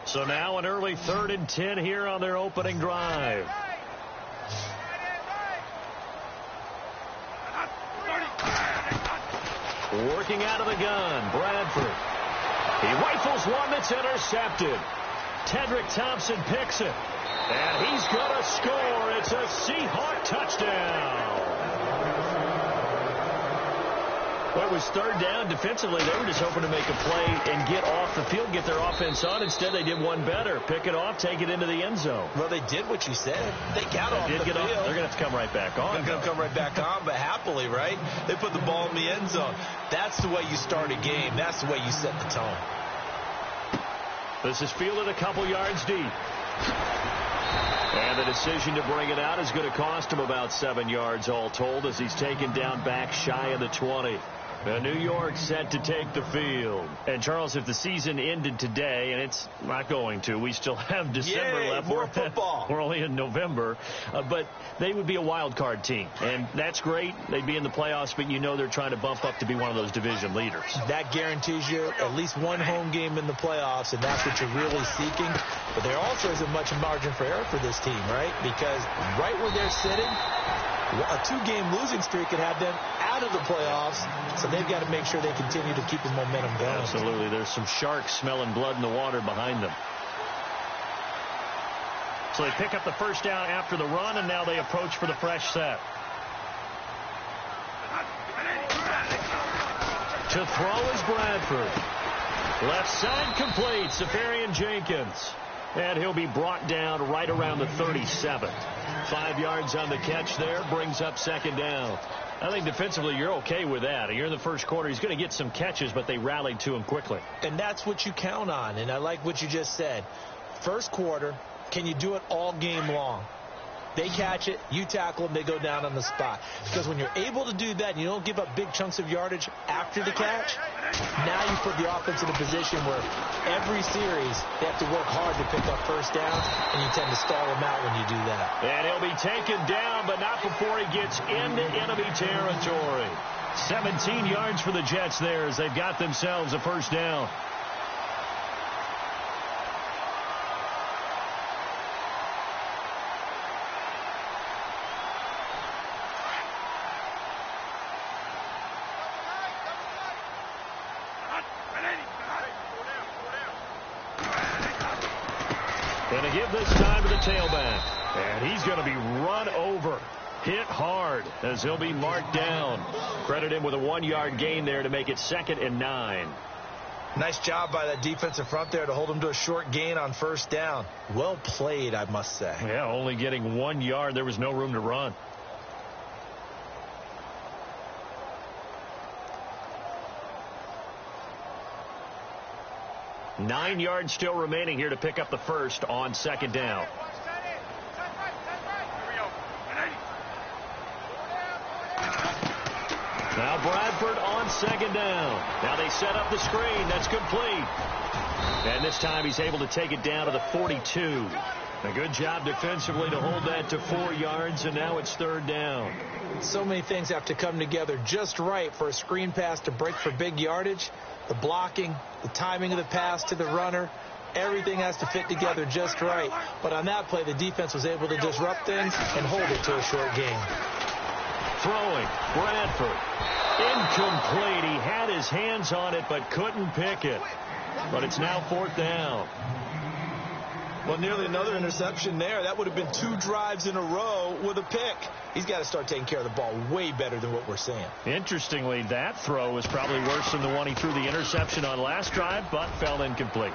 So now an early 3rd and 10 here on their opening drive. Working out of the gun, Bradford. He rifles one that's intercepted. Tedrick Thompson picks it. And he's going to score. It's a Seahawk touchdown. Well, it was 3rd down. Defensively, they were just hoping to make a play and get off the field, get their offense on. Instead, they did one better. Pick it off, take it into the end zone. Well, they did what you said. They got off the field. They're going to have to come right back on. They're going to come right back on, but happily, right? They put the ball in the end zone. That's the way you start a game. That's the way you set the tone. This is fielded a couple yards deep. And the decision to bring it out is going to cost him about 7 yards all told as he's taken down back shy of the 20. New York set to take the field. And, Charles, if the season ended today, and it's not going to, we still have December left. More football. We're only in November. But they would be a wild card team. And that's great. They'd be in the playoffs, but you know they're trying to bump up to be one of those division leaders. That guarantees you at least one home game in the playoffs, and that's what you're really seeking. But there also isn't much margin for error for this team, right? Because right where they're sitting, a 2-game losing streak could have them out of the playoffs, so they've got to make sure they continue to keep the momentum going. Absolutely. There's some sharks smelling blood in the water behind them. So they pick up the first down after the run, and now they approach for the fresh set. To throw is Bradford. Left side complete, Safarian Jenkins. And he'll be brought down right around the 37. 5 yards on the catch there, brings up 2nd down. I think defensively you're okay with that. You're in the first quarter. He's going to get some catches, but they rallied to him quickly. And that's what you count on, and I like what you just said. First quarter, can you do it all game long? They catch it, you tackle them, they go down on the spot. Because when you're able to do that and you don't give up big chunks of yardage after the catch, now you put the offense in a position where every series they have to work hard to pick up first downs, and you tend to stall them out when you do that. And he'll be taken down, but not before he gets into enemy territory. 17 yards for the Jets there as they've got themselves a first down. Going to give this time to the tailback. And he's going to be run over. Hit hard as he'll be marked down. Credit him with a 1-yard gain there to make it 2nd and 9. Nice job by that defensive front there to hold him to a short gain on first down. Well played, I must say. Yeah, only getting 1 yard. There was no room to run. Nine yards still remaining here to pick up the first on 2nd down. Now Bradford on 2nd down. Now they set up the screen. That's complete. And this time he's able to take it down to the 42. A good job defensively to hold that to 4 yards, and now it's 3rd down. So many things have to come together just right for a screen pass to break for big yardage. The blocking, the timing of the pass to the runner, everything has to fit together just right. But on that play, the defense was able to disrupt things and hold it to a short gain. Throwing, Bradford. Incomplete. He had his hands on it but couldn't pick it. But it's now 4th down. Well, nearly another interception there. That would have been 2 drives in a row with a pick. He's got to start taking care of the ball way better than what we're seeing. Interestingly, that throw was probably worse than the one he threw the interception on last drive, but fell incomplete.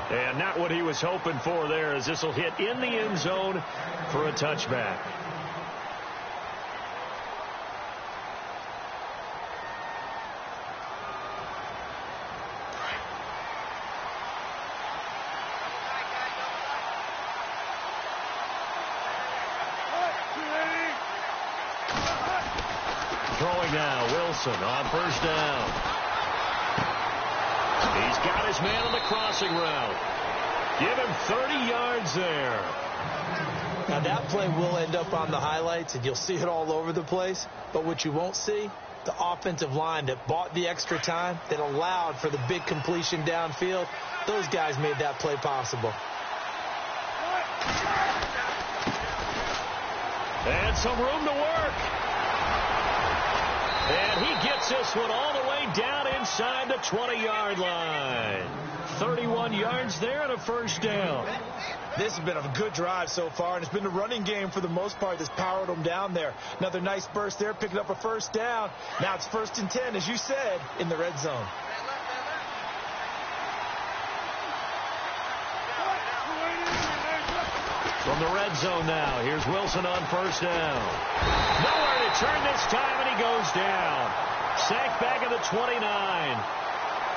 And not what he was hoping for there, as this will hit in the end zone for a touchback. Throwing now, Wilson on first down. He's got his man on the crossing route. Give him 30 yards there. Now that play will end up on the highlights, and you'll see it all over the place. But what you won't see The offensive line that bought the extra time, that allowed for the big completion downfield, those guys made that play possible. And some room to work. And he gets this one all the way down inside the 20-yard line. 31 yards there and a first down. This has been a good drive so far, and it's been the running game for the most part that's powered them down there. Another nice burst there, picking up a first down. Now it's 1st and 10, as you said, in the red zone. From the red zone now, here's Wilson on first down. Nowhere to turn this time, and he goes down. Sacked back at the 29.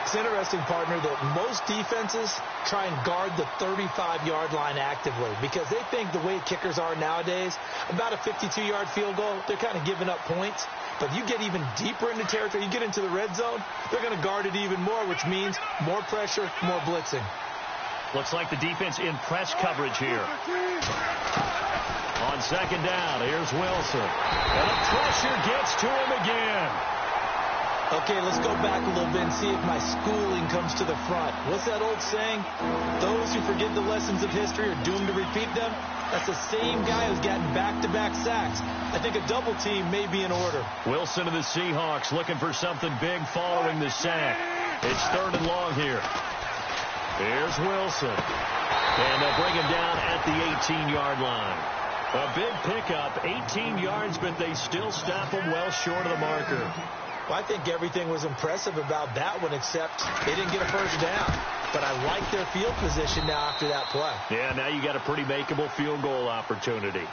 It's interesting, partner, that most defenses try and guard the 35-yard line actively because they think the way kickers are nowadays, about a 52-yard field goal, they're kind of giving up points. But you get even deeper into territory, you get into the red zone, they're going to guard it even more, which means more pressure, more blitzing. Looks like the defense in press coverage here. On second down, here's Wilson. And the pressure gets to him again. Okay, let's go back a little bit and see if my schooling comes to the front. What's that old saying? Those who forget the lessons of history are doomed to repeat them. That's the same guy who's gotten back-to-back sacks. I think a double team may be in order. Wilson and the Seahawks looking for something big following the sack. It's 3rd and long here. Here's Wilson. And they'll bring him down at the 18-yard line. A big pickup, 18 yards, but they still stop him well short of the marker. Well, I think everything was impressive about that one, except they didn't get a first down. But I like their field position now after that play. Yeah, now you got a pretty makeable field goal opportunity.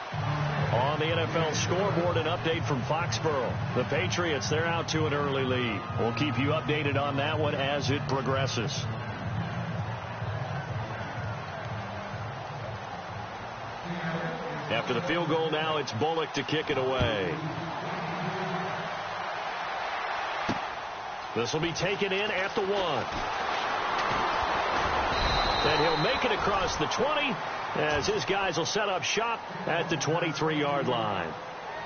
On the NFL scoreboard, an update from Foxborough. The Patriots, they're out to an early lead. We'll keep you updated on that one as it progresses. After the field goal now, it's Bullock to kick it away. This will be taken in at the 1. And he'll make it across the 20 as his guys will set up shop at the 23-yard line.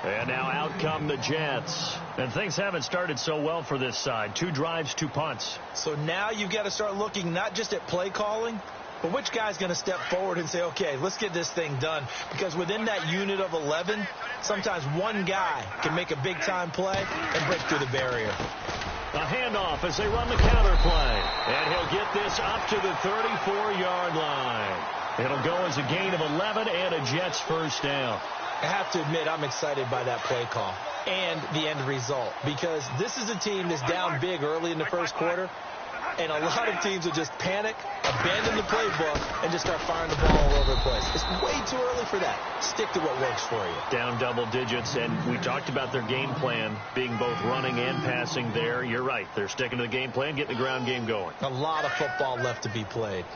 And now out come the Jets. And things haven't started so well for this side. 2 drives, 2 punts. So now you've got to start looking not just at play calling, but which guy's going to step forward and say, okay, let's get this thing done. Because within that unit of 11, sometimes one guy can make a big-time play and break through the barrier. A handoff as they run the counter play. And he'll get this up to the 34-yard line. It'll go as a gain of 11 and a Jets first down. I have to admit, I'm excited by that play call and the end result. Because this is a team that's down big early in the first quarter. And a lot of teams will just panic, abandon the playbook, and just start firing the ball all over the place. It's way too early for that. Stick to what works for you. Down double digits, and we talked about their game plan being both running and passing there. You're right. They're sticking to the game plan, getting the ground game going. A lot of football left to be played.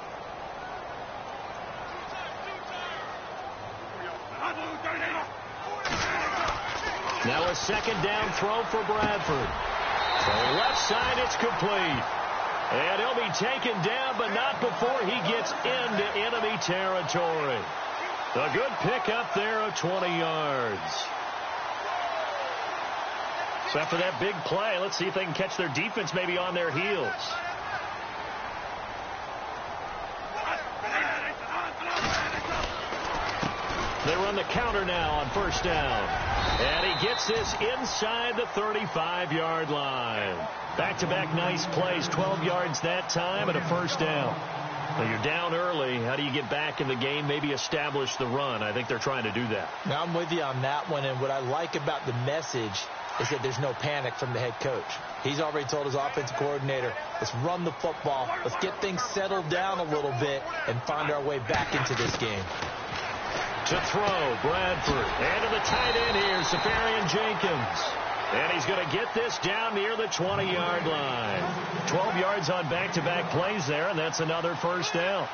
Now a second down throw for Bradford. To the left side, it's complete. And he'll be taken down, but not before he gets into enemy territory. A good pickup there of 20 yards. So after that big play, let's see if they can catch their defense maybe on their heels. They run the counter now on first down. And he gets this inside the 35-yard line. Back-to-back nice plays, 12 yards that time and a first down. Now you're down early. How do you get back in the game, maybe establish the run? I think they're trying to do that. Now I'm with you on that one, and what I like about the message is that there's no panic from the head coach. He's already told his offensive coordinator, let's run the football, let's get things settled down a little bit and find our way back into this game. To throw, Bradford. And to the tight end here, Seahawks Jenkins. And he's going to get this down near the 20-yard line. 12 yards on back-to-back plays there, and that's another first down.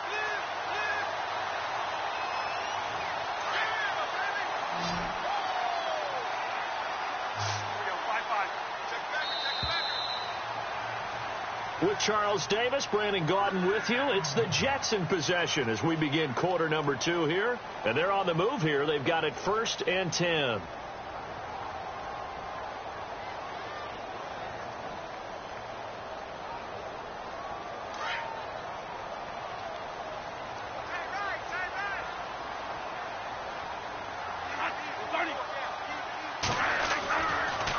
With Charles Davis, Brandon Gaudin with you. It's the Jets in possession as we begin quarter number 2 here. And they're on the move here. They've got it 1st and 10.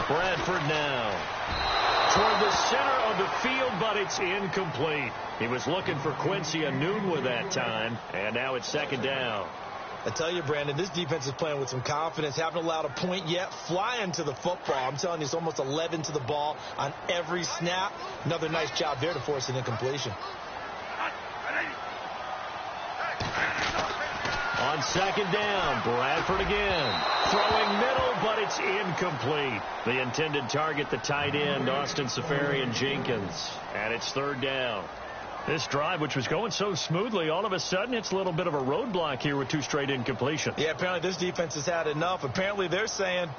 Bradford now. Toward the center of the field, but it's incomplete. He was looking for Quincy Enunwa that time, and now it's second down. I tell you, Brandon, this defense is playing with some confidence. Haven't allowed a point yet. Flying to the football. I'm telling you, it's almost 11 to the ball on every snap. Another nice job there to force an incompletion. On second down, Bradford again. Throwing middle, but it's incomplete. The intended target, the tight end, Austin Seferian-Jenkins. And it's third down. This drive, which was going so smoothly, all of a sudden it's a little bit of a roadblock here with two straight incompletions. Yeah, apparently this defense has had enough. Apparently they're saying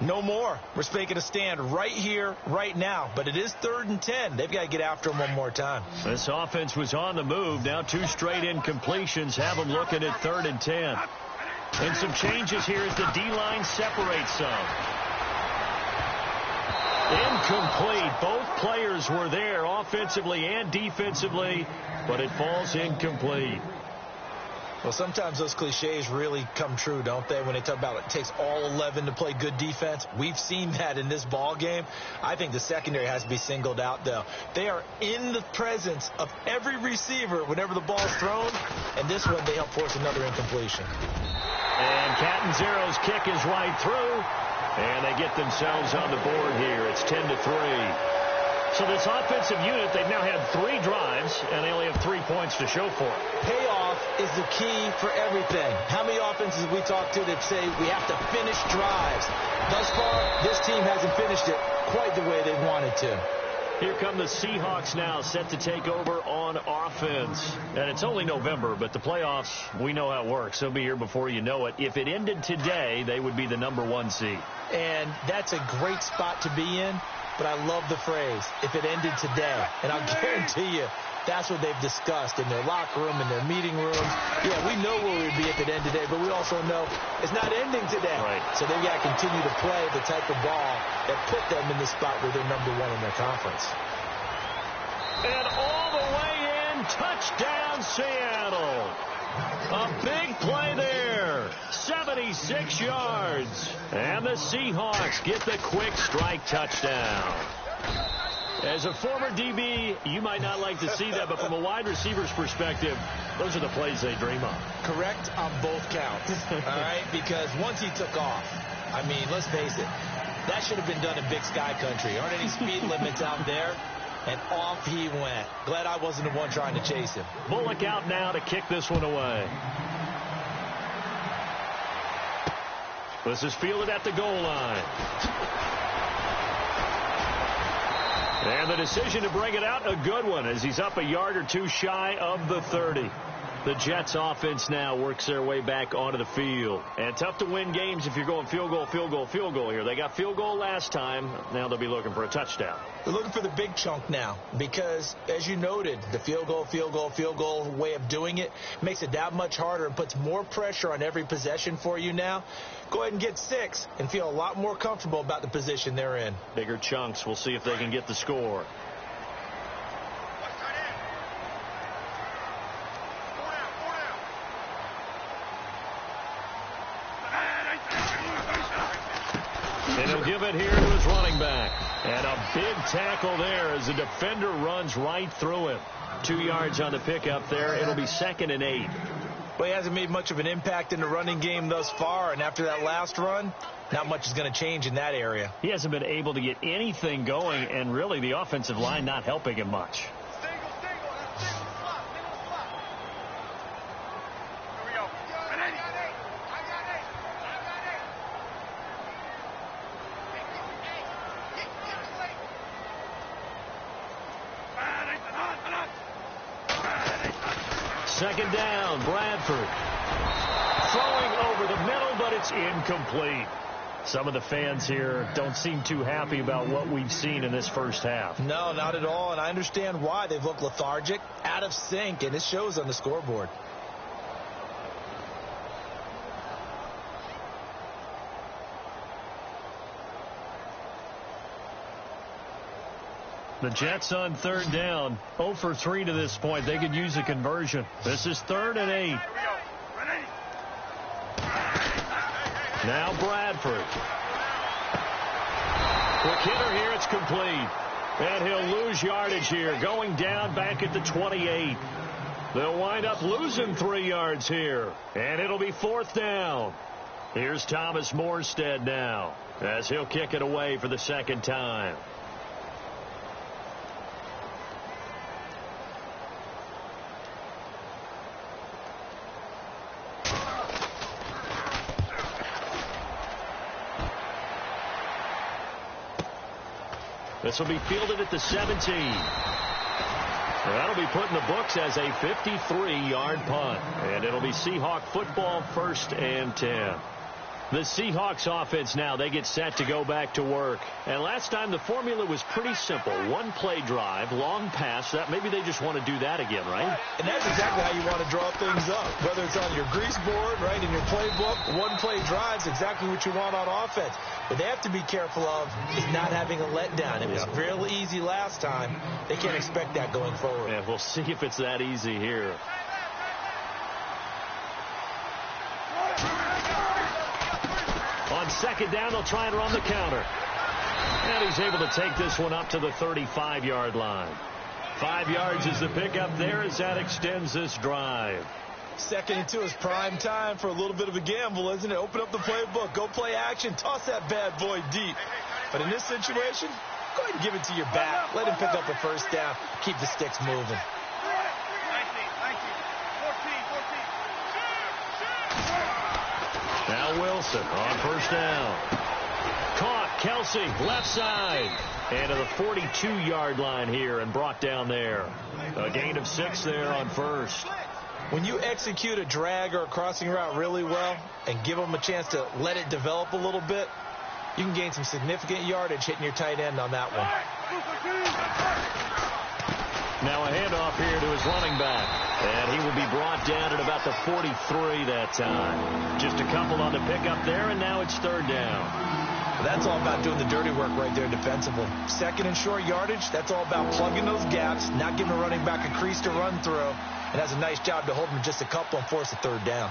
no more. We're making a stand right here, right now. But it is 3rd and 10. They've got to get after him one more time. This offense was on the move. Now two straight incompletions have them looking at 3rd and 10. And some changes here as the D-line separates some. Incomplete. Both players were there offensively and defensively, but it falls incomplete. Well, sometimes those cliches really come true, don't they, when they talk about it takes all 11 to play good defense. We've seen that in this ball game. I think the secondary has to be singled out, though. They are in the presence of every receiver whenever the ball's thrown, and this one they help force another incompletion. And Catanzaro's kick is right through. And they get themselves on the board here. It's 10-3. So this offensive unit, they've now had 3 drives, and they only have 3 points to show for it. Payoff is the key for everything. How many offenses have we talked to that say we have to finish drives? Thus far, this team hasn't finished it quite the way they wanted to. Here come the Seahawks now, set to take over on offense. And it's only November, but the playoffs, we know how it works. They'll be here before you know it. If it ended today, they would be the #1 seed. And that's a great spot to be in, but I love the phrase, if it ended today. And I'll guarantee you, that's what they've discussed in their locker room, in their meeting rooms. Yeah, we know where we'd be if it ended today, but we also know it's not ending today. Right. So they've got to continue to play the type of ball that put them in the spot where they're #1 in their conference. And all the way in, touchdown Seattle. A big play there, 76 yards. And the Seahawks get the quick strike touchdown. As a former DB, you might not like to see that, but from a wide receiver's perspective, those are the plays they dream of. Correct on both counts, all right? Because once he took off, I mean, let's face it, that should have been done in Big Sky Country. Aren't any speed limits out there? And off he went. Glad I wasn't the one trying to chase him. Bullock out now to kick this one away. This is fielded at the goal line. And the decision to bring it out, a good one, as he's up a yard or two shy of the 30. The Jets offense now works their way back onto the field. And tough to win games if you're going field goal, field goal, field goal here. They got field goal last time. Now they'll be looking for a touchdown. They're looking for the big chunk now because, as you noted, the field goal way of doing it makes it that much harder and puts more pressure on every possession for you now. Go ahead and get 6 and feel a lot more comfortable about the position they're in. Bigger chunks. We'll see if they can get the score. And he'll give it here to his running back. And a big tackle there as the defender runs right through him. 2 yards on the pickup there. It'll be 2nd and 8. Well, he hasn't made much of an impact in the running game thus far, and after that last run, not much is going to change in that area. He hasn't been able to get anything going, and really the offensive line not helping him much. Second down, Bradford. Throwing over the middle, but it's incomplete. Some of the fans here don't seem too happy about what we've seen in this first half. No, not at all, and I understand why. They've looked lethargic, out of sync, and it shows on the scoreboard. The Jets on third down, 0 for 3 to this point. They could use a conversion. This is 3rd and 8. Now Bradford. Quick hitter here. It's complete. And he'll lose yardage here, going down back at the 28. They'll wind up losing 3 yards here. And it'll be 4th down. Here's Thomas Morstead now, as he'll kick it away for the 2nd time. This will be fielded at the 17. That'll be put in the books as a 53-yard punt. And it'll be Seahawk football, 1st and 10. The Seahawks offense now, they get set to go back to work. And last time the formula was pretty simple. 1-play drive, long pass. That maybe they just want to do that again, right? And that's exactly how you want to draw things up. Whether it's on your grease board, right, in your playbook, 1-play drive's exactly what you want on offense. What they have to be careful of is not having a letdown. It was real easy last time. They can't expect that going forward. Yeah, we'll see if it's that easy here. On 2nd down, they'll try and run the counter. And he's able to take this one up to the 35-yard line. 5 yards is the pickup there as that extends this drive. 2nd and 2 is prime time for a little bit of a gamble, isn't it? Open up the playbook, go play action, toss that bad boy deep. But in this situation, go ahead and give it to your back. Let him pick up a 1st down. Keep the sticks moving. Now Wilson on 1st down. Caught. Kelsey, left side. And to the 42-yard line here and brought down there. A gain of 6 there on 1st. When you execute a drag or a crossing route really well and give them a chance to let it develop a little bit, you can gain some significant yardage hitting your tight end on that one. Now a handoff here to his running back. And he will be brought down at about the 43 that time. Just a couple on the pickup there, and now it's 3rd down. Well, that's all about doing the dirty work right there defensively. 2nd and short yardage, that's all about plugging those gaps, not giving a running back a crease to run through. And has a nice job to hold him just a couple and force a 3rd down.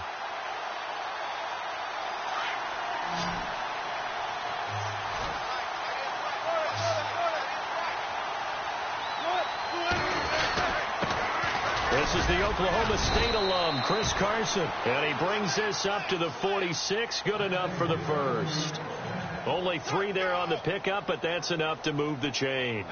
This is the Oklahoma State alum, Chris Carson. And he brings this up to the 46. Good enough for the 1st. Only 3 there on the pickup, but that's enough to move the chains.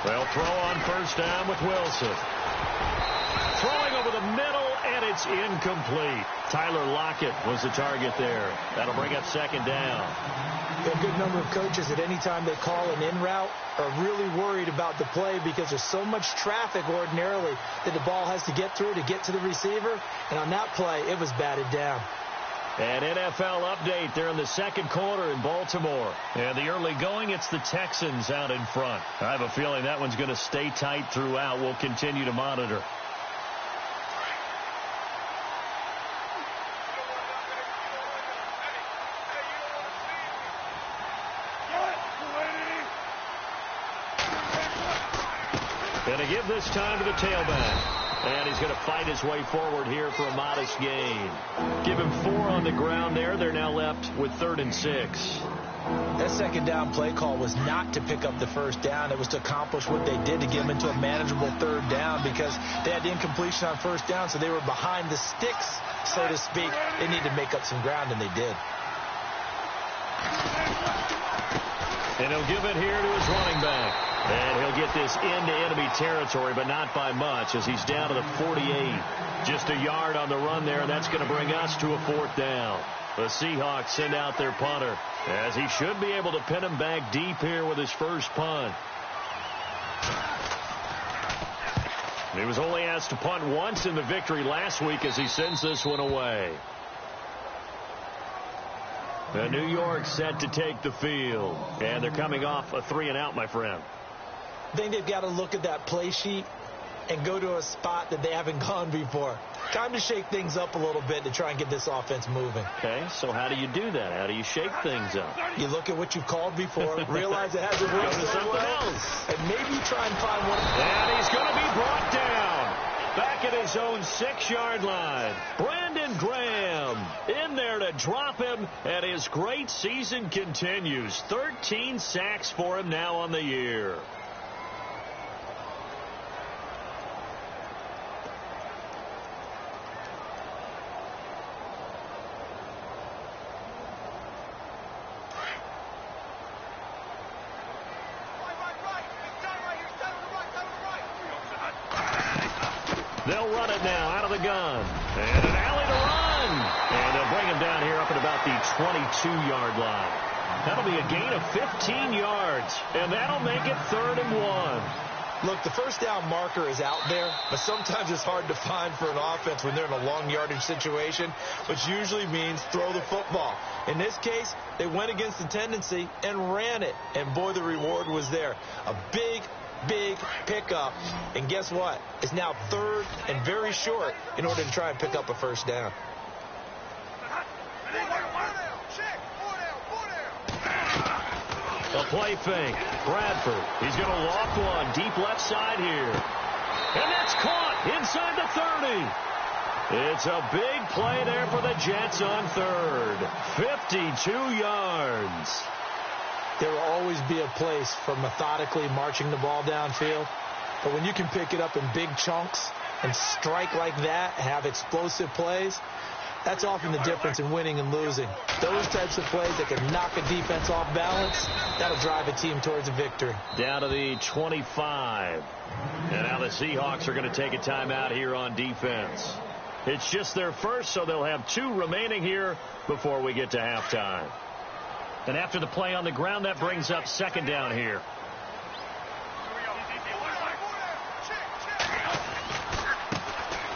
They'll throw on 1st down with Wilson. Throwing over the middle, and it's incomplete. Tyler Lockett was the target there. That'll bring up 2nd down. A good number of coaches at any time they call an in route are really worried about the play because there's so much traffic ordinarily that the ball has to get through to get to the receiver. And on that play, it was batted down. An NFL update there in the 2nd quarter in Baltimore. And the early going, it's the Texans out in front. I have a feeling that one's going to stay tight throughout. We'll continue to monitor. And to give this time to the tailback. And he's going to fight his way forward here for a modest gain. Give him 4 on the ground there. They're now left with 3rd and 6. That 2nd down play call was not to pick up the 1st down. It was to accomplish what they did to get them into a manageable 3rd down because they had the incompletion on 1st down, so they were behind the sticks, so to speak. They needed to make up some ground, and they did. And he'll give it here to his running back. And he'll get this into enemy territory, but not by much, as he's down to the 48. Just a yard on the run there, and that's going to bring us to a 4th down. The Seahawks send out their punter, as he should be able to pin him back deep here with his first punt. He was only asked to punt once in the victory last week as he sends this one away. New York set to take the field. And they're coming off a 3-and-out, my friend. I think they've got to look at that play sheet and go to a spot that they haven't gone before. Time to shake things up a little bit to try and get this offense moving. Okay, so how do you do that? How do you shake things up? You look at what you've called before, realize it hasn't worked so well, and maybe try and find one. And he's going to be brought down back at his own 6-yard line. Brandon Graham in there to drop him, and his great season continues. 13 sacks for him now on the year. They'll run it now out of the gun. And an alley to run. And they'll bring him down here up at about the 22-yard line. That'll be a gain of 15 yards. And that'll make it 3rd and 1. Look, the first down marker is out there, but sometimes it's hard to find for an offense when they're in a long yardage situation, which usually means throw the football. In this case, they went against the tendency and ran it. And, boy, the reward was there. A big pickup, and guess what? It's now 3rd and very short in order to try and pick up a first down. A play fake. Bradford. He's going to loft one deep left side here. And that's caught inside the 30. It's a big play there for the Jets on 3rd. 52 yards. There will always be a place for methodically marching the ball downfield. But when you can pick it up in big chunks and strike like that, have explosive plays, that's often the difference in winning and losing. Those types of plays that can knock a defense off balance, that'll drive a team towards a victory. Down to the 25. And now the Seahawks are going to take a timeout here on defense. It's just their first, so they'll have 2 remaining here before we get to halftime. And after the play on the ground, that brings up 2nd down here.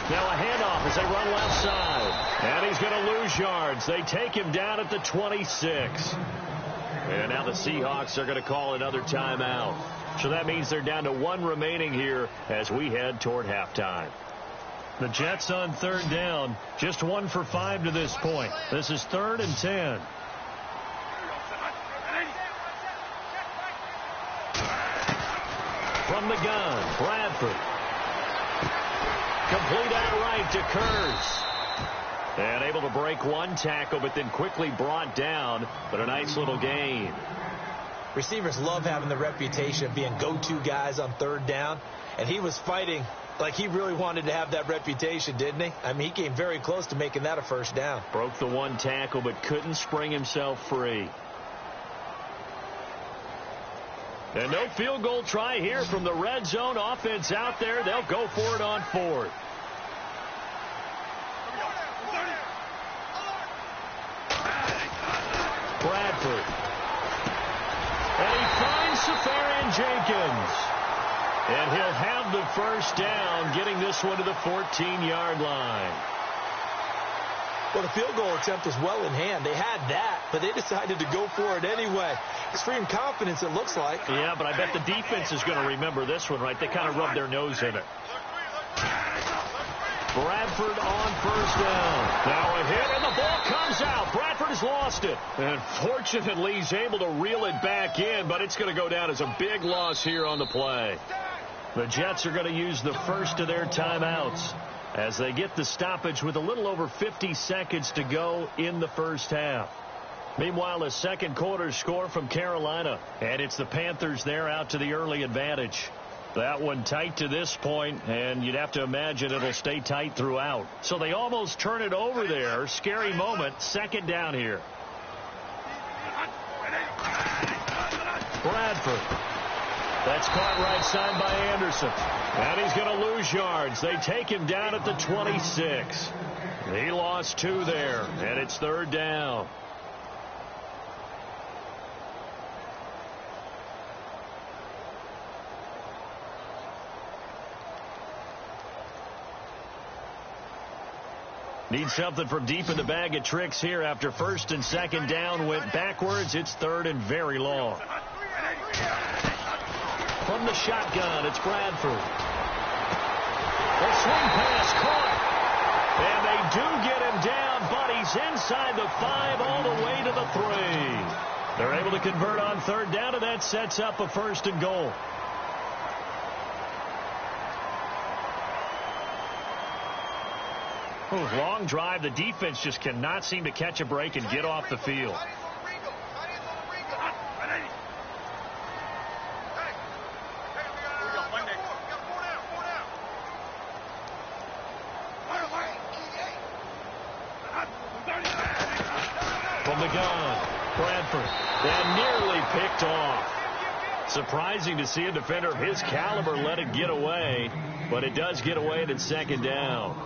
Now a handoff as they run left side. And he's going to lose yards. They take him down at the 26. And now the Seahawks are going to call another timeout. So that means they're down to 1 remaining here as we head toward halftime. The Jets on 3rd down. Just 1 for 5 to this point. This is 3rd and 10. From the gun, Bradford. Complete out right to Kurtz. And able to break 1 tackle, but then quickly brought down. But a nice little gain. Receivers love having the reputation of being go-to guys on 3rd down. And he was fighting like he really wanted to have that reputation, didn't he? I mean, he came very close to making that a first down. Broke the 1 tackle, but couldn't spring himself free. And no field goal try here from the red zone offense out there. They'll go for it on 4th. Bradford. And he finds Seahawks Jenkins. And he'll have the first down, getting this one to the 14-yard line. Well, the field goal attempt was well in hand. They had that, but they decided to go for it anyway. Extreme confidence, it looks like. Yeah, but I bet the defense is going to remember this one, right? They kind of rubbed their nose in it. Bradford on first down. Now a hit, and the ball comes out. Bradford has lost it. And fortunately, he's able to reel it back in, but it's going to go down as a big loss here on the play. The Jets are going to use the first of their timeouts as they get the stoppage with a little over 50 seconds to go in the first half. Meanwhile, a second quarter score from Carolina, and it's the Panthers there out to the early advantage. That one tight to this point, and you'd have to imagine it'll stay tight throughout. So they almost turn it over there. Scary moment. 2nd down here. Bradford. That's caught right side by Anderson. And he's going to lose yards. They take him down at the 26. He lost 2 there, and it's 3rd down. Need something from deep in the bag of tricks here after 1st and 2nd down went backwards. It's 3rd and very long. From the shotgun, it's Bradford. The swing pass caught. And they do get him down, but he's inside the 5 all the way to the 3. They're able to convert on third down, and that sets up a 1st and goal. Long drive. The defense just cannot seem to catch a break and get off the field. From the gun, Bradford, and nearly picked off. Surprising to see a defender of his caliber let it get away, but it does get away, and it's 2nd down.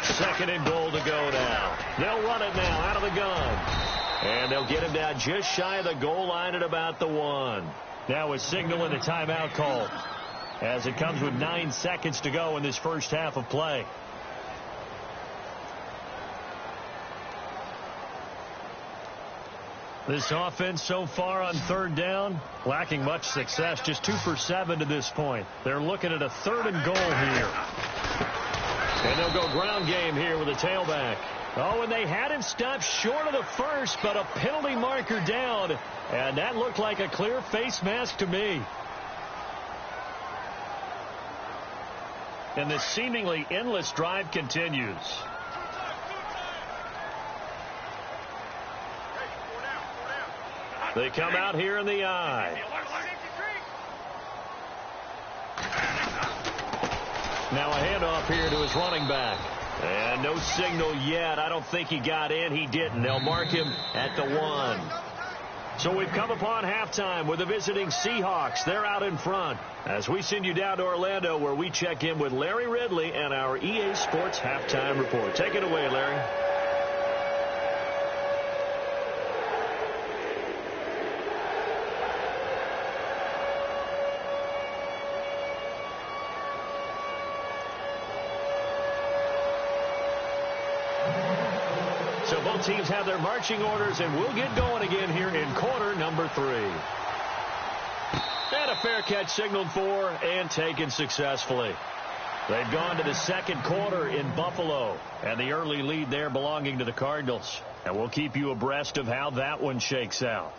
Second and goal to go now. They'll run it now out of the gun. And they'll get him down just shy of the goal line at about the 1. Now a signal and a timeout call as it comes with 9 seconds to go in this first half of play. This offense so far on third down, lacking much success, just 2 for 7 to this point. They're looking at a 3rd and goal here. And they'll go ground game here with a tailback. Oh, and they had him stopped short of the 1st, but a penalty marker down. And that looked like a clear face mask to me. And this seemingly endless drive continues. They come out here in the eye. Now a handoff here to his running back. And no signal yet. I don't think he got in. He didn't. They'll mark him at the 1. So we've come upon halftime with the visiting Seahawks. They're out in front as we send you down to Orlando, where we check in with Larry Ridley and our EA Sports Halftime Report. Take it away, Larry. So both teams have their marching orders, and we'll get going again here in quarter number 3. And a fair catch signaled for and taken successfully. They've gone to the 2nd quarter in Buffalo, and the early lead there belonging to the Cardinals. And we'll keep you abreast of how that one shakes out.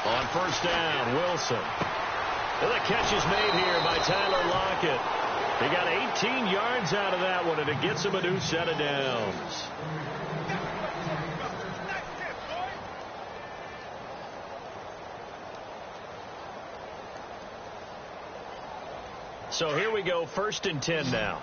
On first down, Wilson. And the catch is made here by Tyler Lockett. He got 18 yards out of that one, and it gets him a new set of downs. So here we go, 1st and 10 now.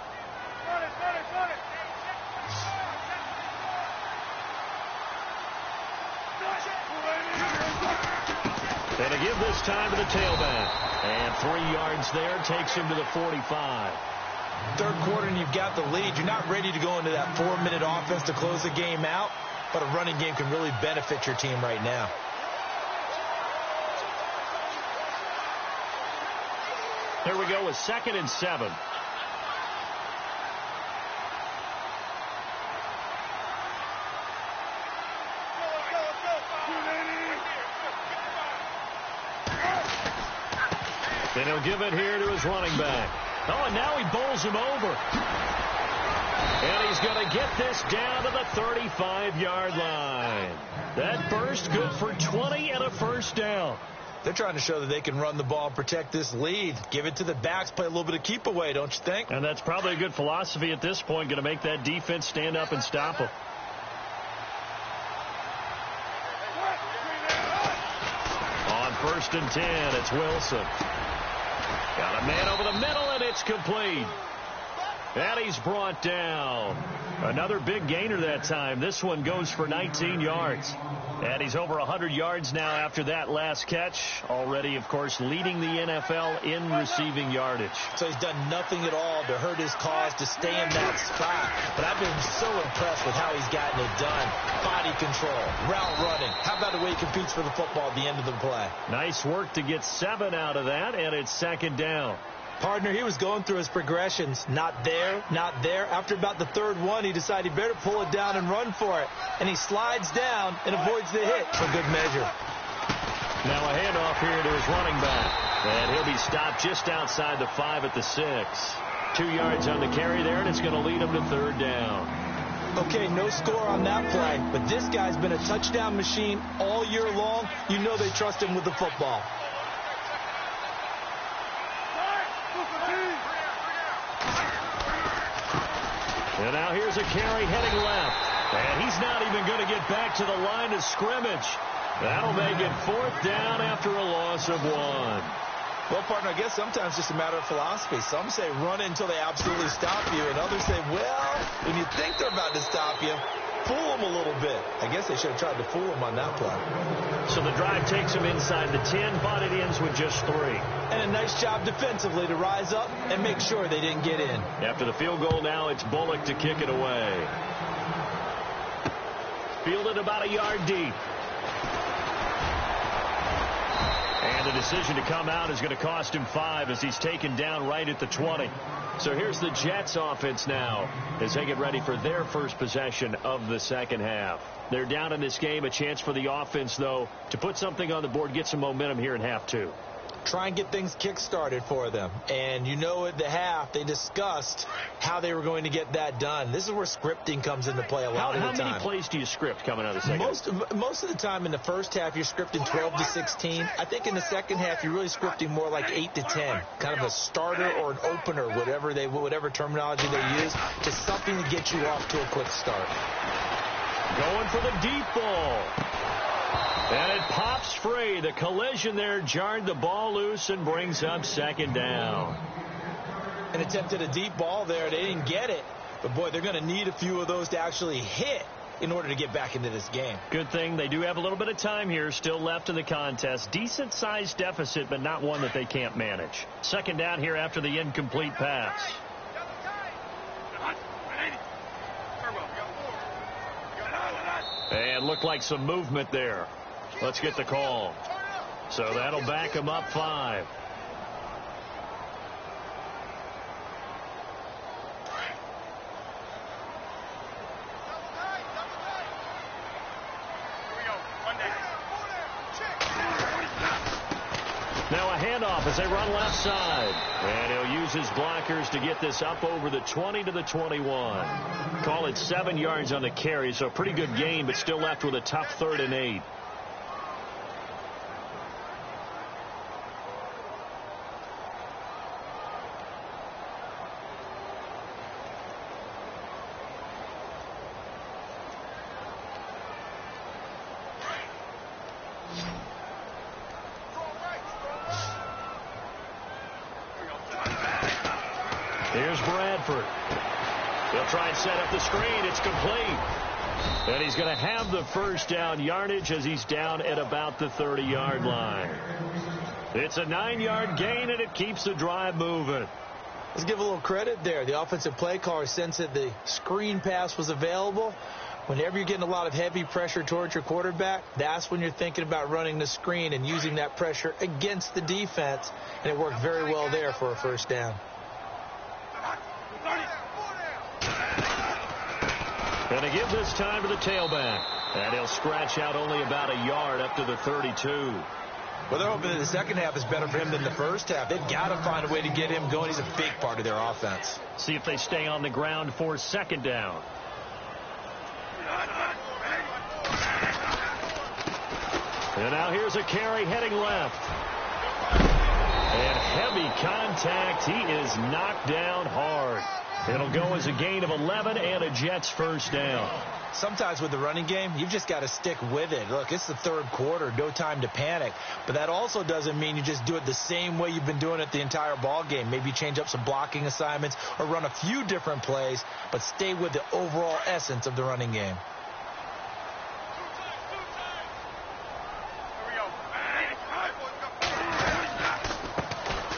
And to give this time to the tailback. And 3 yards there takes him to the 45. Third quarter and you've got the lead. You're not ready to go into that 4-minute offense to close the game out, but a running game can really benefit your team right now. Here we go with 2nd and 7. And he'll give it here to his running back. Oh, and now he bowls him over. And he's going to get this down to the 35-yard line. That burst good for 20 and a first down. They're trying to show that they can run the ball and protect this lead. Give it to the backs, play a little bit of keep away, don't you think? And that's probably a good philosophy at this point, going to make that defense stand up and stop them. On 1st and 10, it's Wilson. Got a man over the middle, and it's complete. And he's brought down. Another big gainer that time. This one goes for 19 yards. And he's over 100 yards now after that last catch. Already, of course, leading the NFL in receiving yardage. So he's done nothing at all to hurt his cause to stay in that spot. But I've been so impressed with how he's gotten it done. Body control, route running. How about the way he competes for the football at the end of the play? Nice work to get 7 out of that, and it's second down. Partner, he was going through his progressions. Not there, not there. After about the third one, he decided he better pull it down and run for it. And he slides down and avoids the hit for good measure. Now a handoff here to his running back. And he'll be stopped just outside the 5 at the 6. 2 yards on the carry there, and it's going to lead him to third down. Okay, no score on that play, but this guy's been a touchdown machine all year long. You know they trust him with the football. And now here's a carry heading left. And he's not even going to get back to the line of scrimmage. That'll make it fourth down after a loss of 1. Well, partner, I guess sometimes it's just a matter of philosophy. Some say run until they absolutely stop you, and others say, well, when you think they're about to stop you, fool them a little bit. I guess they should have tried to fool them on that play. So the drive takes him inside the 10, but it ends with just 3. And a nice job defensively to rise up and make sure they didn't get in. After the field goal now, it's Bullock to kick it away. Fielded about a yard deep. And the decision to come out is going to cost him 5 as he's taken down right at the 20. So here's the Jets offense now as they get ready for their first possession of the second half. They're down in this game. A chance for the offense, though, to put something on the board, get some momentum here in half 2. Try and get things kick-started for them. And you know at the half, they discussed how they were going to get that done. This is where scripting comes into play a lot of the time. How many plays do you script coming out of the second? Most of the time in the first half, you're scripting 12 to 16. I think in the second half, you're really scripting more like 8 to 10. Kind of a starter or an opener, whatever terminology they use, just something to get you off to a quick start. Going for the deep ball. And it pops free. The collision there jarred the ball loose and brings up second down. An attempt at a deep ball there. They didn't get it. But, boy, they're going to need a few of those to actually hit in order to get back into this game. Good thing they do have a little bit of time here still left in the contest. Decent-sized deficit, but not one that they can't manage. Second down here after the incomplete pass. And looked like some movement there. Let's get the call. So that'll back him up 5. Now a handoff as they run left side. And he'll use his blockers to get this up over the 20 to the 21. Call it 7 yards on the carry, so a pretty good gain, but still left with a tough 3rd and 8. Here's Bradford. He'll try and set up the screen. It's complete. And he's going to have the first down yardage as he's down at about the 30-yard line. It's a 9-yard gain, and it keeps the drive moving. Let's give a little credit there. The offensive play caller sensed that the screen pass was available. Whenever you're getting a lot of heavy pressure towards your quarterback, that's when you're thinking about running the screen and using that pressure against the defense. And it worked very well there for a first down. And to give this time to the tailback. And he'll scratch out only about a yard up to the 32. Well, they're hoping that the second half is better for him than the first half. They've got to find a way to get him going. He's a big part of their offense. See if they stay on the ground for second down. And now here's a carry heading left. And heavy contact. He is knocked down hard. It'll go as a gain of 11 and a Jets first down. Sometimes with the running game, you've just got to stick with it. Look, it's the third quarter, no time to panic. But that also doesn't mean you just do it the same way you've been doing it the entire ball game. Maybe change up some blocking assignments or run a few different plays, but stay with the overall essence of the running game.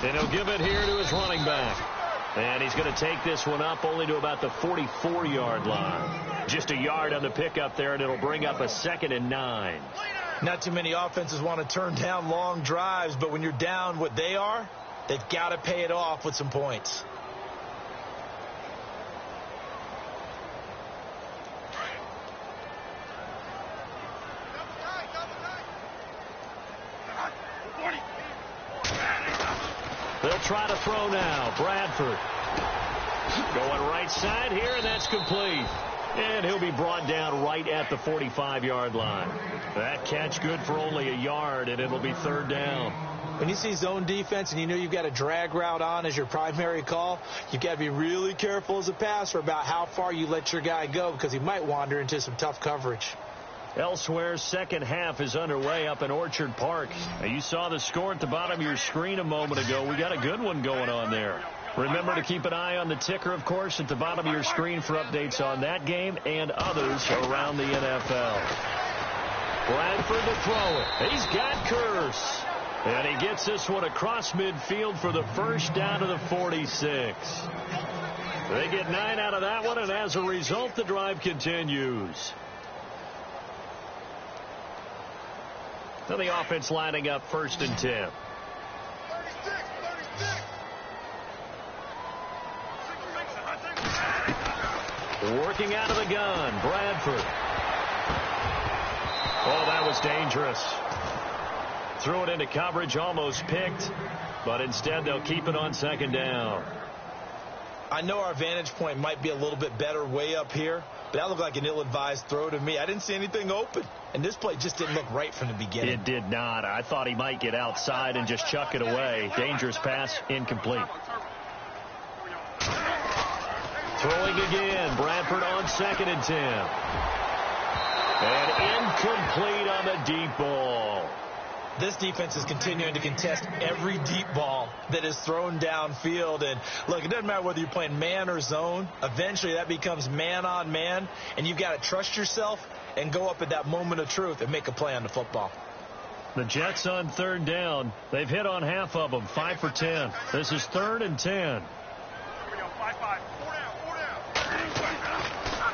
And he'll give it here to his running back. And he's going to take this one up only to about the 44-yard line. Just a yard on the pickup there, and it'll bring up a 2nd and 9. Not too many offenses want to turn down long drives, but when you're down what they are, they've got to pay it off with some points. They'll try to throw now. Bradford going right side here, and that's complete. And he'll be brought down right at the 45-yard line. That catch good for only a yard, and it'll be 3rd down. When you see zone defense and you know you've got a drag route on as your primary call, you've got to be really careful as a passer about how far you let your guy go because he might wander into some tough coverage. Elsewhere, second half is underway up in Orchard Park. Now, you saw the score at the bottom of your screen a moment ago. We got a good one going on there. Remember to keep an eye on the ticker, of course, at the bottom of your screen for updates on that game and others around the NFL. Bradford to throw it. He's got Curse. And he gets this one across midfield for the first down to the 46. They get 9 out of that one, and as a result, the drive continues. Now the offense lining up 1st and 10. Working out of the gun, Bradford. Oh, that was dangerous. Threw it into coverage, almost picked, but instead they'll keep it on 2nd down. I know our vantage point might be a little bit better way up here, but that looked like an ill-advised throw to me. I didn't see anything open, and this play just didn't look right from the beginning. It did not. I thought he might get outside and just chuck it away. Dangerous pass, incomplete. Throwing again, Bradford on 2nd and 10. And incomplete on the deep ball. This defense is continuing to contest every deep ball that is thrown downfield. And, look, it doesn't matter whether you're playing man or zone. Eventually that becomes man on man, and you've got to trust yourself and go up at that moment of truth and make a play on the football. The Jets on 3rd down. They've hit on half of them, 5 for 10. This is 3rd and 10.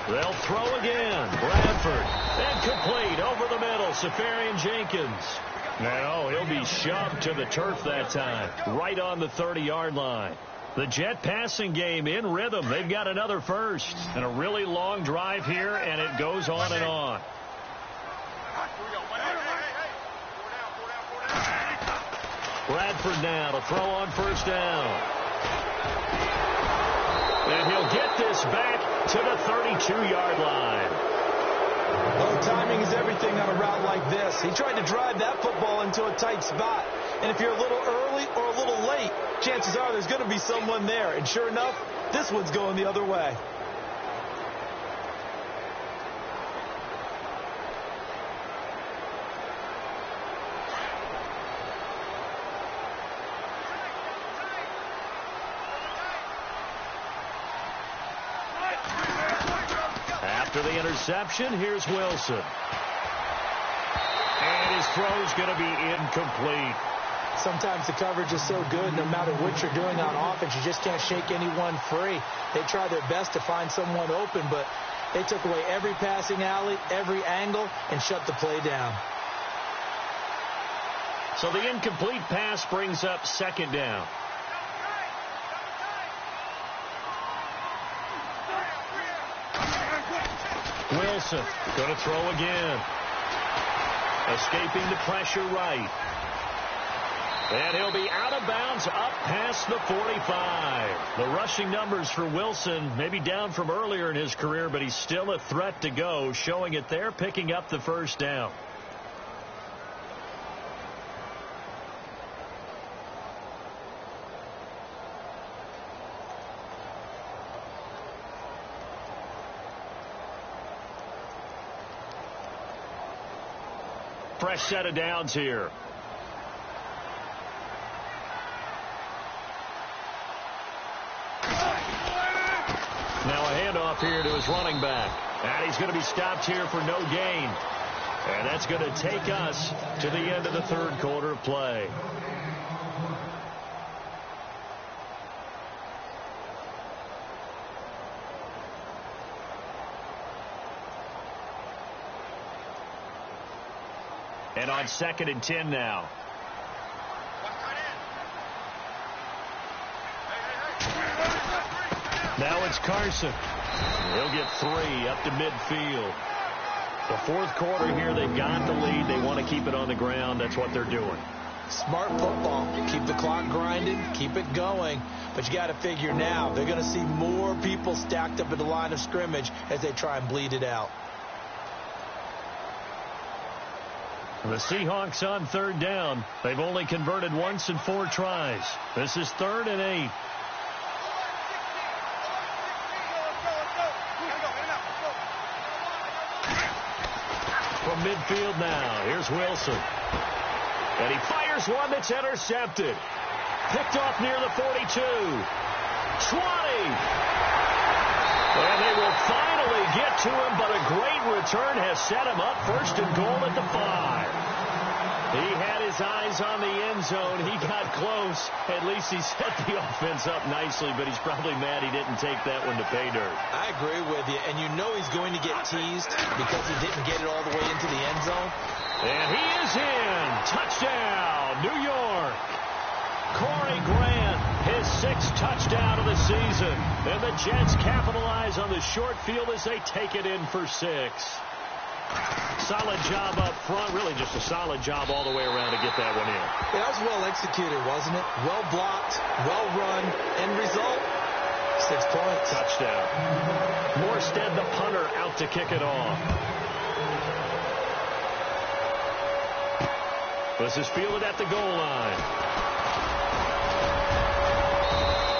They'll throw again. Bradford. And complete over the middle. Safarian Jenkins. No, he'll be shoved to the turf that time. Right on the 30-yard line. The Jet passing game in rhythm. They've got another first. And a really long drive here, and it goes on and on. Bradford now to throw on 1st down. And he'll get this back to the 32-yard line. Well, timing is everything on a route like this. He tried to drive that football into a tight spot. And if you're a little early or a little late, chances are there's going to be someone there. And sure enough, this one's going the other way. After the interception, here's Wilson. And his throw's going to be incomplete. Sometimes the coverage is so good, no matter what you're doing on offense, you just can't shake anyone free. They try their best to find someone open, but they took away every passing alley, every angle, and shut the play down. So the incomplete pass brings up 2nd down. Wilson going to throw again. Escaping the pressure right. And he'll be out of bounds up past the 45. The rushing numbers for Wilson maybe down from earlier in his career, but he's still a threat to go, showing it there, picking up the 1st down. fresh set of downs here. Now a handoff here to his running back. And he's going to be stopped here for no gain. And that's going to take us to the end of the third quarter of play. And on 2nd and 10 now. Now it's Carson. He'll get 3 up to midfield. The fourth quarter here, they've got the lead. They want to keep it on the ground. That's what they're doing. Smart football. Keep the clock grinding. Keep it going. But you got to figure now, they're going to see more people stacked up at the line of scrimmage as they try and bleed it out. The Seahawks on 3rd down. They've only converted once in 4 tries. This is 3rd and 8. From midfield now, here's Wilson. And he fires one that's intercepted. Picked off near the 42. 20. And they will finally get to him, but a great return has set him up 1st and goal at the 5. He had his eyes on the end zone. He got close. At least he set the offense up nicely, but he's probably mad he didn't take that one to pay dirt. I agree with you, and you know he's going to get teased because he didn't get it all the way into the end zone. And he is in. Touchdown, New York. Corey Grant, his 6th touchdown of the season. And the Jets capitalize on the short field as they take it in for 6. Solid job up front. Really just a solid job all the way around to get that one in. That was well executed, wasn't it? Well blocked, well run. End result, 6 points. Touchdown. Morstead, the punter, out to kick it off. This is fielded at the goal line.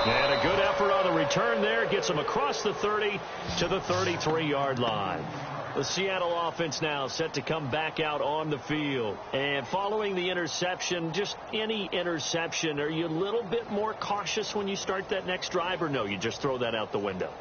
And a good effort on the return there. Gets him across the 30 to the 33-yard line. The Seattle offense now set to come back out on the field. And following the interception, just any interception, are you a little bit more cautious when you start that next drive, or no, you just throw that out the window?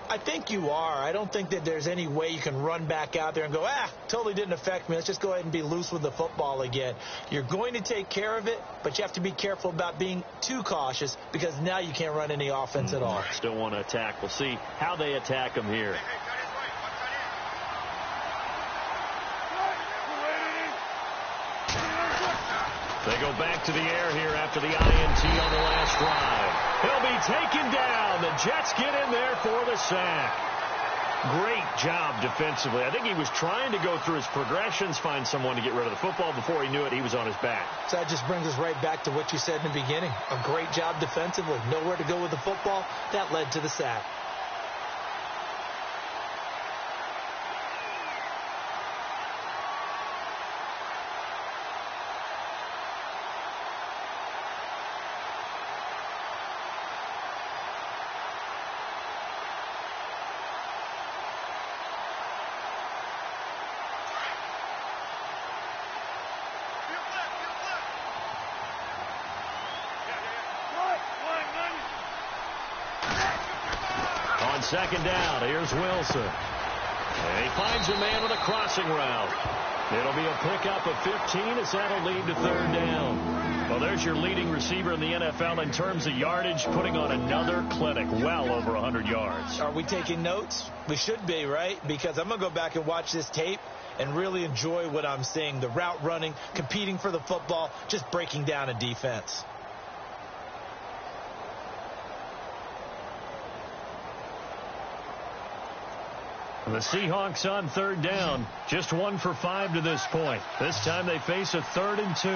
I think you are. I don't think that there's any way you can run back out there and go, totally didn't affect me. Let's just go ahead and be loose with the football again. You're going to take care of it, but you have to be careful about being too cautious because now you can't run any offense at all. Still want to attack. We'll see how they attack them here. They go back to the air here after the INT on the last drive. He'll be taken down. The Jets get in there for the sack. Great job defensively. I think he was trying to go through his progressions, find someone to get rid of the football. Before he knew it, he was on his back. So that just brings us right back to what you said in the beginning. A great job defensively. Nowhere to go with the football. That led to the sack. Second down, here's Wilson. And he finds a man with a crossing route. It'll be a pickup of 15 as that'll lead to 3rd down. Well, there's your leading receiver in the NFL in terms of yardage, putting on another clinic, well over 100 yards. Are we taking notes? We should be, right? Because I'm going to go back and watch this tape and really enjoy what I'm seeing. The route running, competing for the football, just breaking down a defense. The Seahawks on 3rd down, just 1 for 5 to this point. This time they face a 3rd and 2.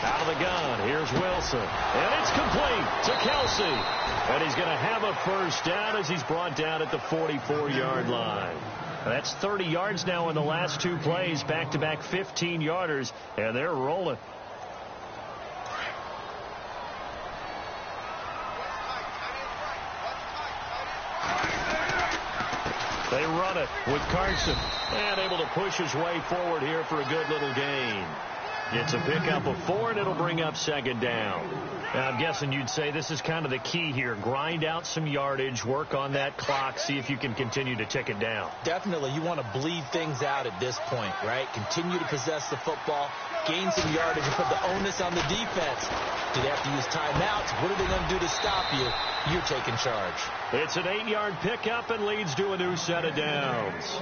Out of the gun, here's Wilson. And it's complete to Kelsey. And he's going to have a first down as he's brought down at the 44-yard line. That's 30 yards now in the last 2 plays, back-to-back 15-yarders, and they're rolling. They run it with Carson. And able to push his way forward here for a good little gain. It's a pickup of 4, and it'll bring up second down. Now, I'm guessing you'd say this is kind of the key here. Grind out some yardage, work on that clock, see if you can continue to tick it down. Definitely. You want to bleed things out at this point, right? Continue to possess the football, gain some yardage, and put the onus on the defense. Do they have to use timeouts? What are they going to do to stop you? You're taking charge. It's an 8-yard pickup and leads to a new set of downs.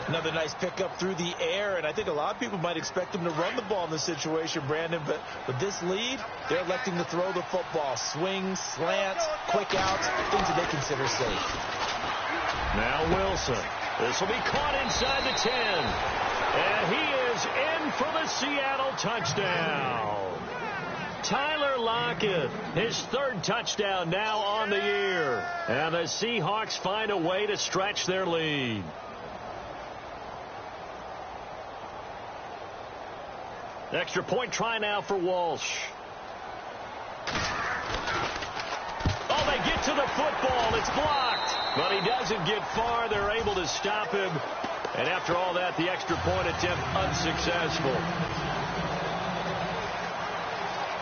Another nice pickup through the air, and I think a lot of people might expect him to run the ball in this situation, Brandon, but with this lead, they're electing to throw the football. Swings, slants, quick outs, things that they consider safe. Now Wilson. This will be caught inside the 10. And he is in for the Seattle touchdown. Tyler Lockett, his 3rd touchdown now on the year. And the Seahawks find a way to stretch their lead. Extra point try now for Walsh. Oh, they get to the football. It's blocked. But he doesn't get far. They're able to stop him. And after all that, the extra point attempt unsuccessful.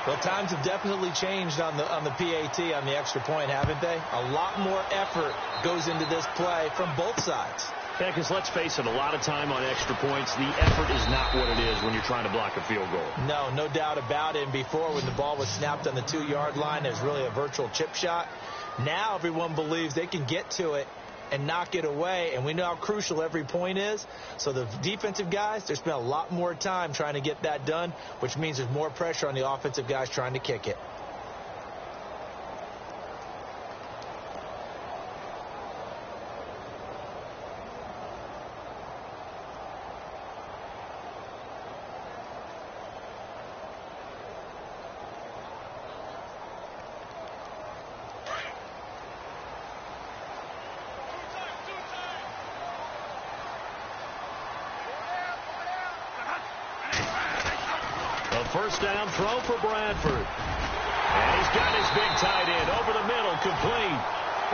Well, times have definitely changed on the PAT, on the extra point, haven't they? A lot more effort goes into this play from both sides. Yeah, because let's face it, a lot of time on extra points, the effort is not what it is when you're trying to block a field goal. No doubt about it. And before, when the ball was snapped on the 2-yard line, there's really a virtual chip shot. Now everyone believes they can get to it and knock it away, and we know how crucial every point is. So the defensive guys, they spent a lot more time trying to get that done, which means there's more pressure on the offensive guys trying to kick it. First down throw for Bradford. And he's got his big tight end over the middle, complete.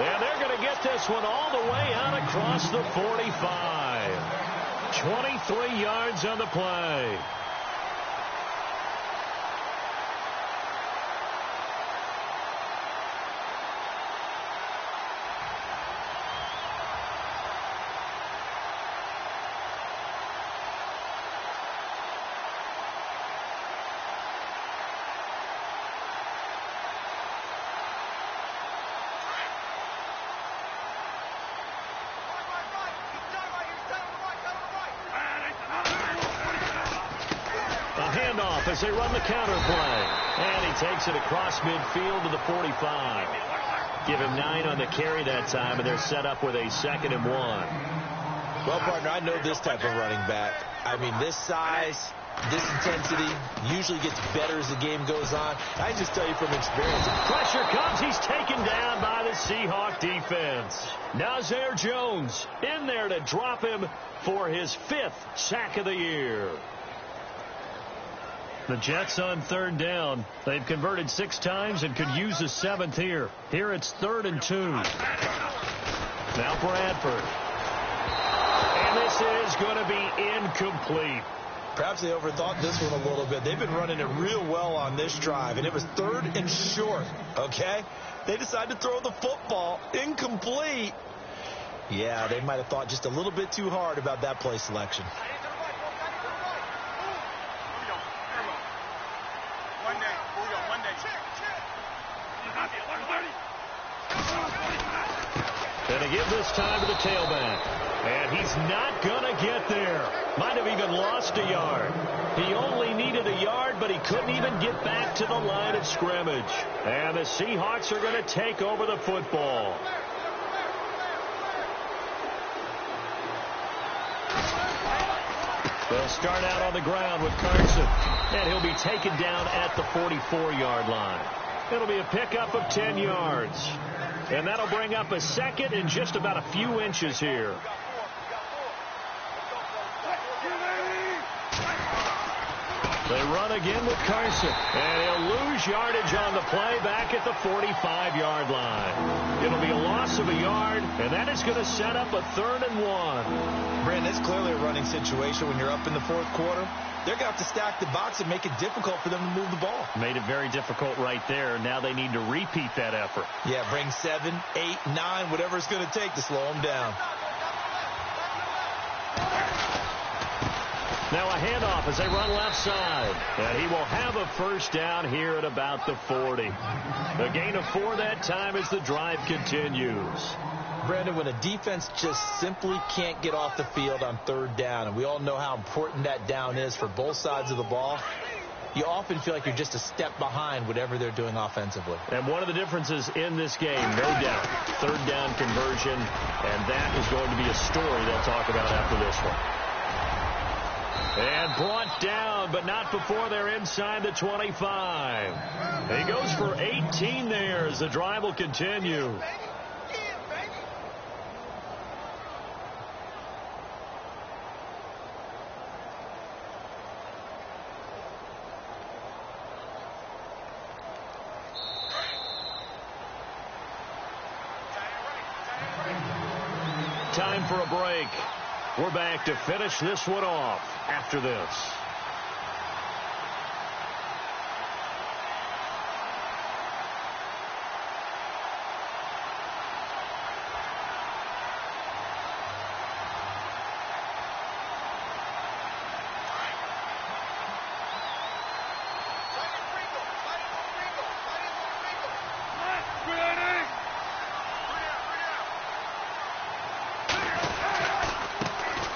And they're going to get this one all the way out across the 45. 23 yards on the play. Handoff as they run the counter play. And he takes it across midfield to the 45. Give him 9 on the carry that time, and they're set up with a 2nd and 1. Well, partner, I know this type of running back. I mean, this size, this intensity usually gets better as the game goes on. I just tell you from experience. Pressure comes. He's taken down by the Seahawk defense. Nazir Jones in there to drop him for his 5th sack of the year. The Jets on 3rd down. They've converted 6 times and could use a 7th here. Here it's 3rd and 2. Now Bradford. And this is going to be incomplete. Perhaps they overthought this one a little bit. They've been running it real well on this drive, and it was 3rd and short, okay? They decided to throw the football incomplete. Yeah, they might have thought just a little bit too hard about that play selection. And they give this time to the tailback. And he's not going to get there. Might have even lost a yard. He only needed a yard, but he couldn't even get back to the line of scrimmage. And the Seahawks are going to take over the football. They'll start out on the ground with Carson. And he'll be taken down at the 44-yard line. It'll be a pickup of 10 yards. And that'll bring up a 2nd and just about a few inches here. They run again with Carson. And he'll lose yardage on the play back at the 45-yard line. It'll be a loss of a yard, and that is going to set up a 3rd and 1. Brandon, it's clearly a running situation when you're up in the 4th quarter. They're going to have to stack the box and make it difficult for them to move the ball. Made it very difficult right there. Now they need to repeat that effort. Yeah, bring 7, 8, 9, whatever it's going to take to slow them down. Now a handoff as they run left side. And he will have a 1st down here at about the 40. A gain of 4 that time as the drive continues. Brandon, when a defense just simply can't get off the field on 3rd down, and we all know how important that down is for both sides of the ball, you often feel like you're just a step behind whatever they're doing offensively. And one of the differences in this game, no doubt, 3rd down conversion, and that is going to be a story they'll talk about after this one. And brought down, but not before they're inside the 25. He goes for 18 there as the drive will continue. Time for a break. We're back to finish this one off after this.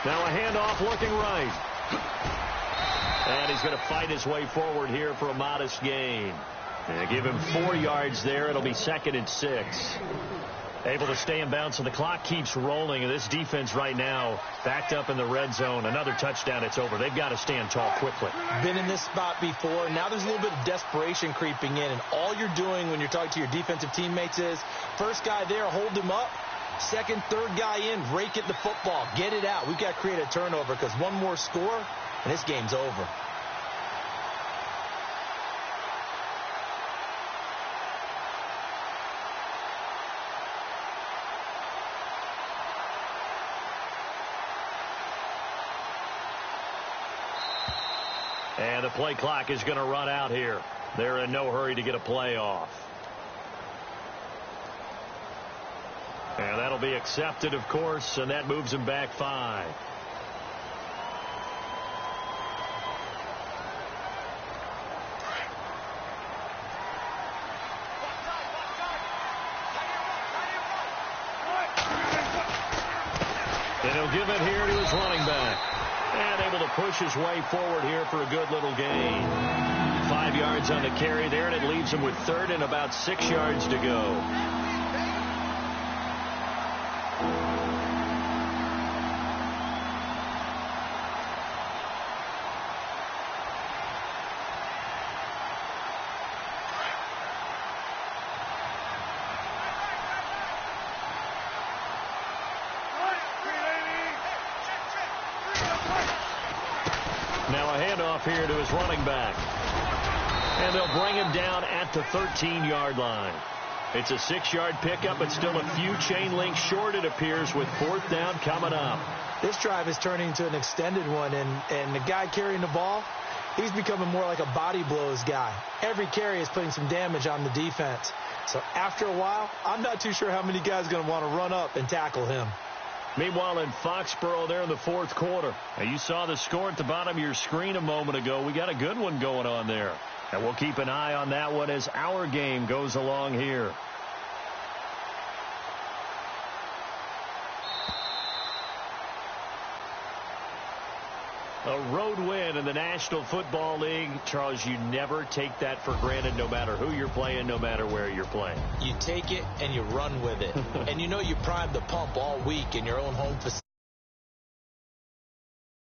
Now a handoff looking right. And he's going to fight his way forward here for a modest gain. And give him 4 yards there. It'll be 2nd and 6. Able to stay in bounds, so the clock keeps rolling. And this defense right now backed up in the red zone. Another touchdown, it's over. They've got to stand tall quickly. Been in this spot before. Now there's a little bit of desperation creeping in. And all you're doing when you're talking to your defensive teammates is, first guy there, hold him up. 2nd, 3rd guy in, rake at the football. Get it out. We've got to create a turnover because one more score, and this game's over. And the play clock is going to run out here. They're in no hurry to get a play off. And that'll be accepted, of course, and that moves him back 5. And he'll give it here to his running back. And able to push his way forward here for a good little gain. 5 yards on the carry there, and it leaves him with 3rd and about 6 yards to go. Now a handoff here to his running back. And they'll bring him down at the 13-yard line. It's a 6-yard pickup, but still a few chain links short, it appears, with 4th down coming up. This drive is turning into an extended one, and the guy carrying the ball, he's becoming more like a body blows guy. Every carry is putting some damage on the defense. So after a while, I'm not too sure how many guys are going to want to run up and tackle him. Meanwhile, in Foxborough there in the 4th quarter, now you saw the score at the bottom of your screen a moment ago. We got a good one going on there. And we'll keep an eye on that one as our game goes along here. A road win in the National Football League. Charles, you never take that for granted, no matter who you're playing, no matter where you're playing. You take it and you run with it. And you know you primed the pump all week in your own home facility.